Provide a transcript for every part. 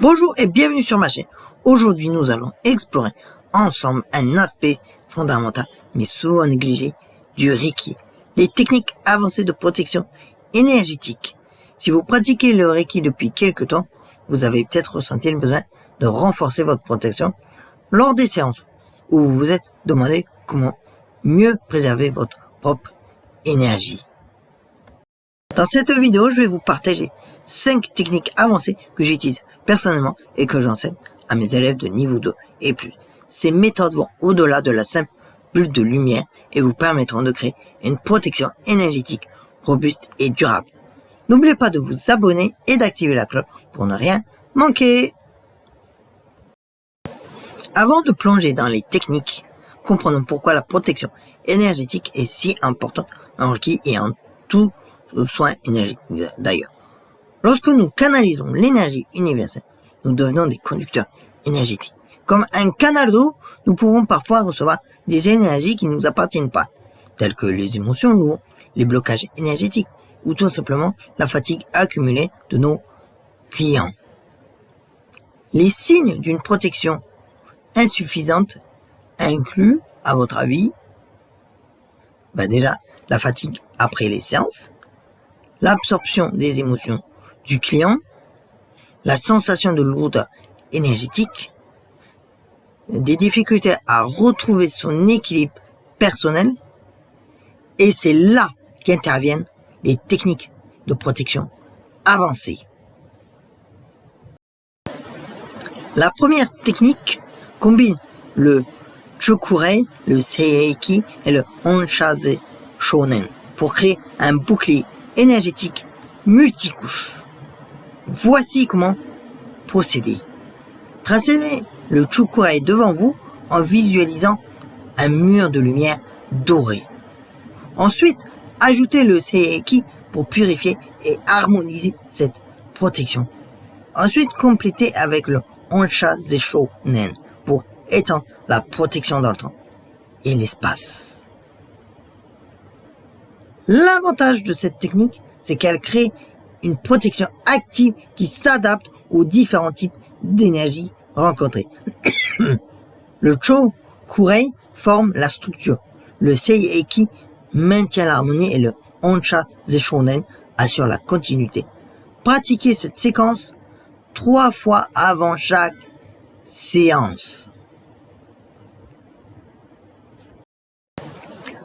Bonjour et bienvenue sur ma chaîne. Aujourd'hui, nous allons explorer ensemble un aspect fondamental, mais souvent négligé, du Reiki. Les techniques avancées de protection énergétique. Si vous pratiquez le Reiki depuis quelque temps, vous avez peut-être ressenti le besoin de renforcer votre protection lors des séances, où vous vous êtes demandé comment mieux préserver votre propre énergie. Dans cette vidéo, je vais vous partager 5 techniques avancées que j'utilise personnellement et que j'enseigne à mes élèves de niveau 2 et plus. Ces méthodes vont au-delà de la simple bulle de lumière et vous permettront de créer une protection énergétique robuste et durable. N'oubliez pas de vous abonner et d'activer la cloche pour ne rien manquer. Avant de plonger dans les techniques, comprenons pourquoi la protection énergétique est si importante en Reiki et en tout soin énergétique d'ailleurs. Lorsque nous canalisons l'énergie universelle, nous devenons des conducteurs énergétiques. Comme un canal d'eau, nous pouvons parfois recevoir des énergies qui ne nous appartiennent pas, telles que les émotions lourdes, les blocages énergétiques ou tout simplement la fatigue accumulée de nos clients. Les signes d'une protection insuffisante incluent, à votre avis, déjà la fatigue après les séances, l'absorption des émotions du client, la sensation de lourdeur énergétique, des difficultés à retrouver son équilibre personnel, et c'est là qu'interviennent les techniques de protection avancées. La première technique combine le Chokurei, le Seiki et le Honshaze Shonen pour créer un bouclier énergétique multicouche. Voici comment procéder. Tracez le Chokurei devant vous en visualisant un mur de lumière dorée. Ensuite, ajoutez le Seiki pour purifier et harmoniser cette protection. Ensuite, complétez avec le Honshaze Shonen pour étendre la protection dans le temps et l'espace. L'avantage de cette technique, c'est qu'elle crée une protection active qui s'adapte aux différents types d'énergie rencontrés. Le Chokurei forme la structure, le Seiki maintient l'harmonie et le Honshaze Shonen assure la continuité. Pratiquez cette séquence 3 fois avant chaque séance.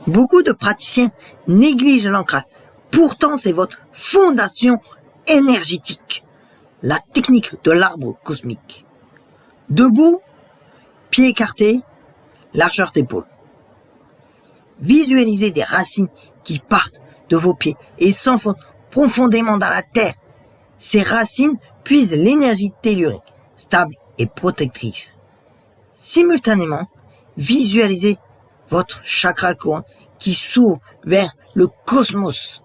Beaucoup de praticiens négligent l'ancrage. Pourtant, c'est votre fondation énergétique. La technique de l'arbre cosmique. Debout, pieds écartés, largeur d'épaule. Visualisez des racines qui partent de vos pieds et s'enfoncent profondément dans la terre. Ces racines puisent l'énergie tellurique, stable et protectrice. Simultanément, visualisez votre chakra couronne qui s'ouvre vers le cosmos.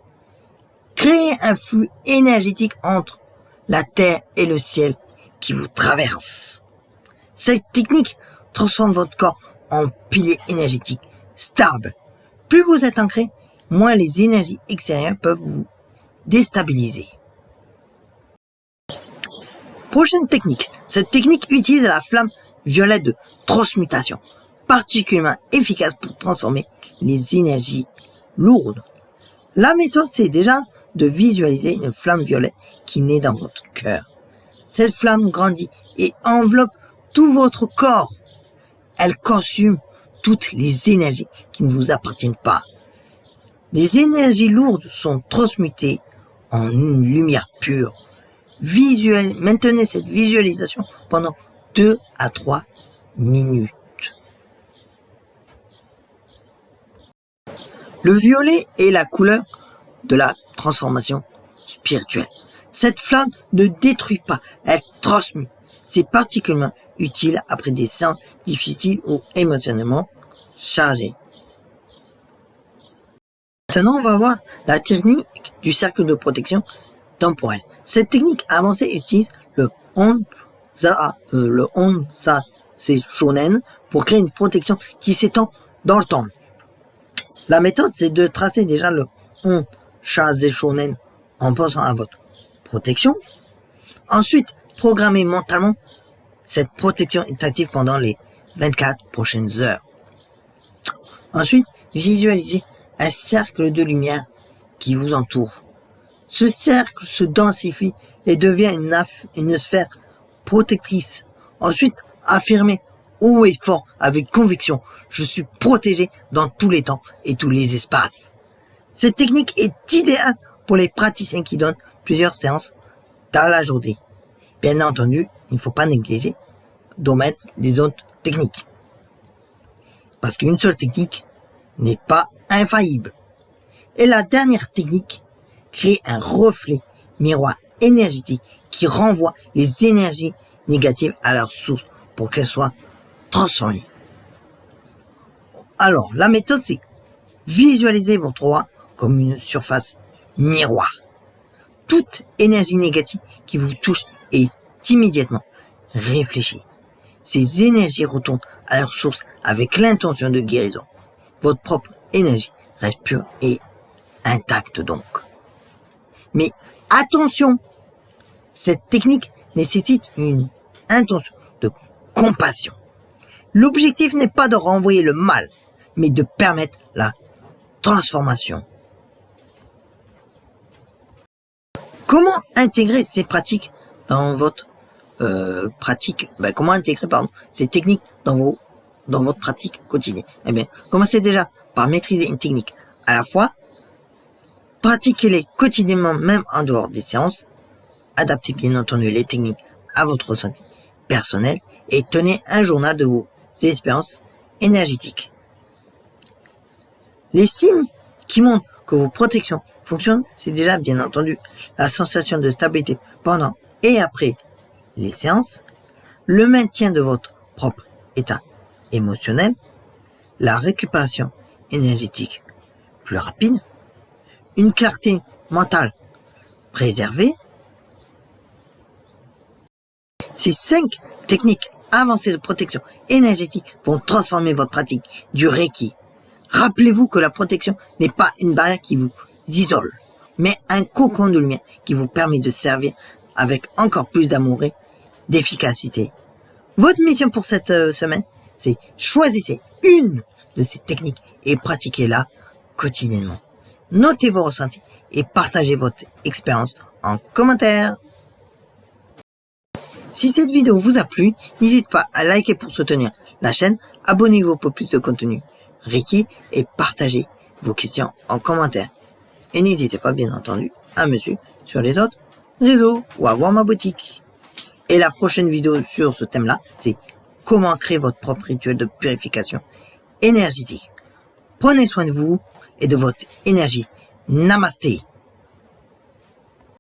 Créez un flux énergétique entre la terre et le ciel qui vous traverse. Cette technique transforme votre corps en pilier énergétique stable. Plus vous êtes ancré, moins les énergies extérieures peuvent vous déstabiliser. Prochaine technique. Cette technique utilise la flamme violette de transmutation, particulièrement efficace pour transformer les énergies lourdes. La méthode, c'est déjà de visualiser une flamme violette qui naît dans votre cœur. Cette flamme grandit et enveloppe tout votre corps. Elle consume toutes les énergies qui ne vous appartiennent pas. Les énergies lourdes sont transmutées en une lumière pure. Maintenez cette visualisation pendant 2 à 3 minutes. Le violet est la couleur de la transformation spirituelle. Cette flamme ne détruit pas, elle transmute. C'est particulièrement utile après des séances difficiles ou émotionnellement chargées. Maintenant, on va voir la technique du cercle de protection temporelle. Cette technique avancée utilise le Honshaze Shonen pour créer une protection qui s'étend dans le temps. La méthode, c'est de tracer déjà le Honshaze Shonen en pensant à votre protection, Ensuite, programmez mentalement cette protection est active pendant les 24 prochaines heures. Ensuite, visualisez un cercle de lumière qui vous entoure. Ce cercle se densifie et devient une sphère protectrice. Ensuite, affirmez haut et fort avec conviction, je suis protégé dans tous les temps et tous les espaces. Cette technique est idéale pour les praticiens qui donnent plusieurs séances dans la journée. Bien entendu, il ne faut pas négliger d'omettre les autres techniques. Parce qu'une seule technique n'est pas infaillible. Et la dernière technique crée un reflet miroir énergétique qui renvoie les énergies négatives à leur source pour qu'elles soient transformées. Alors, la méthode, c'est visualiser votre aura comme une surface miroir. Toute énergie négative qui vous touche est immédiatement réfléchie. Ces énergies retournent à leur source avec l'intention de guérison. Votre propre énergie reste pure et intacte donc. Mais attention, cette technique nécessite une intention de compassion. L'objectif n'est pas de renvoyer le mal, mais de permettre la transformation. Comment intégrer ces pratiques dans votre comment intégrer ces techniques dans votre pratique quotidienne? Eh bien, commencez déjà par maîtriser une technique à la fois, pratiquez-les quotidiennement même en dehors des séances, adaptez bien entendu les techniques à votre ressenti personnel et tenez un journal de vos expériences énergétiques. Les signes qui montrent que vos protections fonctionnent, c'est déjà bien entendu la sensation de stabilité pendant et après les séances, le maintien de votre propre état émotionnel, la récupération énergétique plus rapide, une clarté mentale préservée. Ces 5 techniques avancées de protection énergétique vont transformer votre pratique du Reiki. Rappelez-vous que la protection n'est pas une barrière qui vous isole, mais un cocon de lumière qui vous permet de servir avec encore plus d'amour et d'efficacité. Votre mission pour cette semaine, c'est choisissez une de ces techniques et pratiquez-la quotidiennement. Notez vos ressentis et partagez votre expérience en commentaire. Si cette vidéo vous a plu, n'hésitez pas à liker pour soutenir la chaîne, abonnez-vous pour plus de contenu Reiki et partagez vos questions en commentaire. Et n'hésitez pas bien entendu à me suivre sur les autres réseaux ou à voir ma boutique. Et la prochaine vidéo sur ce thème-là, c'est comment créer votre propre rituel de purification énergétique. Prenez soin de vous et de votre énergie. Namasté.